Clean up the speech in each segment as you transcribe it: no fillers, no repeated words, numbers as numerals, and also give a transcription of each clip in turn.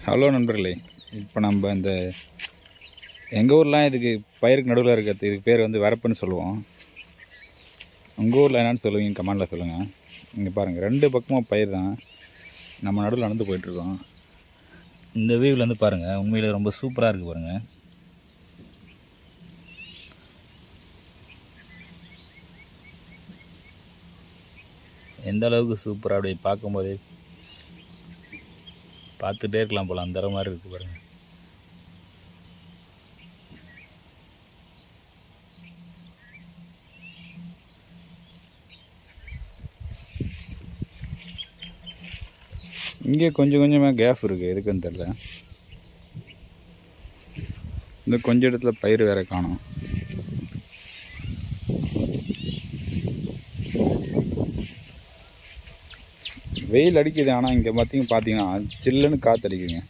Hello நண்பர்களே, இப்போ நம்ம இந்த எங்கள் ஊர்லாம் இதுக்கு பயிருக்கு நடுவில் இருக்கிறது இதுக்கு பேர் வந்து வரப்புன்னு சொல்லுவோம். உங்கள் ஊரில் என்னென்னு சொல்லுவீங்க கமெண்டில் சொல்லுங்கள். இங்கே பாருங்கள், ரெண்டு பக்கமும் பயிர் தான். நம்ம நடுவில் நடந்து போயிட்டுருக்கோம். இந்த வியூவிலேருந்து பாருங்கள், உண்மையில் ரொம்ப சூப்பராக இருக்குது பாருங்கள். எந்த அளவுக்கு சூப்பராக அப்படியே பார்க்கும்போதே பார்த்துட்டே இருக்கலாம் போல் அந்த மாதிரி இருக்குது பாருங்கள். இங்கே கொஞ்சம் கொஞ்சமாக கேப் இருக்குது, எதுக்குன்னு தெரில. இந்த கொஞ்சம் இடத்துல பயிர் வேறு காணும். வெயில் அடிக்குது, ஆனால் இங்கே பார்த்தீங்கன்னா சில்லுன்னு காற்று அடிக்குங்க.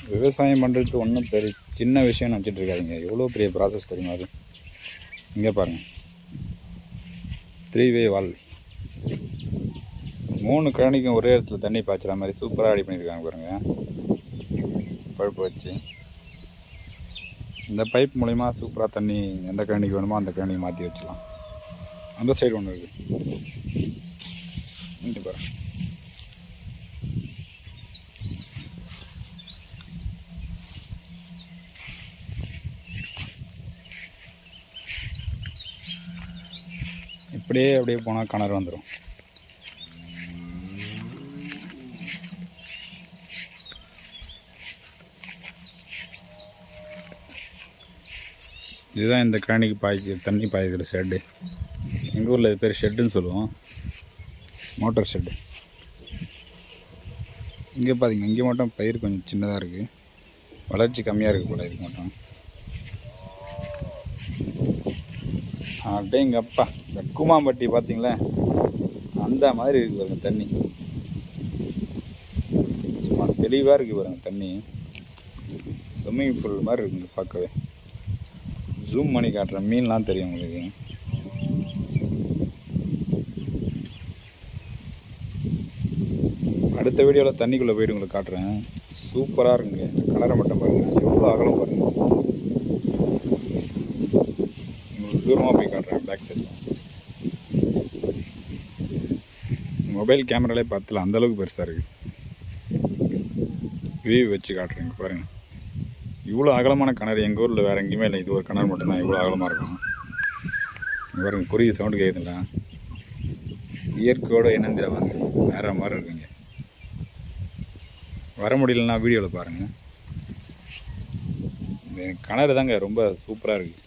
விவசாயம் பண்ணுறது ஒன்றும் பெரிய சின்ன விஷயம் நினச்சிட்டு இருக்காதிங்க. எவ்வளோ பெரிய ப்ராசஸ் தெரியுமா அது. இங்கே பாருங்கள், 3 வே வால், 3 கழனிக்கும் ஒரே இடத்துல தண்ணி பாய்ச்சுற மாதிரி சூப்பராக ரெடி பண்ணியிருக்காங்க பாருங்கள். பழுப்பு வச்சு இந்த பைப் மூலிமா சூப்பராக தண்ணி எந்த கழனிக்கு வேணுமோ அந்த கழனிக்கு மாற்றி வச்சுக்கலாம். அந்த சைடு ஒன்று இருக்குது. இங்கே பாருங்கள், இப்படியே அப்படியே போனால் கிணறு வந்துடும். இதுதான் இந்த கழனிக்கு தண்ணி பாய்க்கிற ஷெட்டு. எங்கள் ஊரில் இது பேர் ஷெட்டுன்னு சொல்லுவோம், மோட்டர் ஷெட்டு. இங்கே பார்த்தீங்கன்னா இங்கே மட்டும் பயிர் கொஞ்சம் சின்னதாக இருக்குது, வளர்ச்சி கம்மியாக இருக்குது போல் இதுக்கு மட்டும். அப்படியே எங்கள் அப்பா இந்த கூமாம்பட்டி பார்த்தீங்களா, அந்த மாதிரி இருக்குது பாருங்க தண்ணி. சும்மா தெளிவாக இருக்குது பாருங்க தண்ணி, ஸ்விம்மிங் பூல் மாதிரி இருக்குங்க பார்க்கவே. ஜூம் பண்ணி காட்டுறேன், மீன்லாம் தெரியும் உங்களுக்கு. அடுத்த வீடியோவில் தண்ணிக்குள்ளே போய்ட்டு உங்களுக்கு காட்டுறேன். சூப்பராக இருக்குங்க. இந்த கலரை மட்டும் பாருங்கள், எவ்வளோ அகலம் பாருங்கள். உங்களுக்கு தூரமாக போய் காட்டுறேன், பேக் சைடில். மொபைல் கேமராலே பார்த்துல அந்தளவுக்கு பெருசாக இருக்குது. வியூ வச்சு காட்டுறேங்க பாருங்கள். இவ்வளோ அகலமான கிணறு எங்கள் ஊரில் வேறு எங்கேயுமே இல்லை. இது ஒரு கிணறு மட்டும்தான் இவ்வளோ அகலமாக இருக்கும். பாருங்க, குருவி சவுண்டு கேட்குதுங்களா. இயற்கையோடு இணைந்திர வாங்க, வேறு மாதிரி இருக்குங்க. வர முடியலன்னா வீடியோவில் பாருங்கள். இந்த கிணறு தாங்க ரொம்ப சூப்பராக இருக்குது.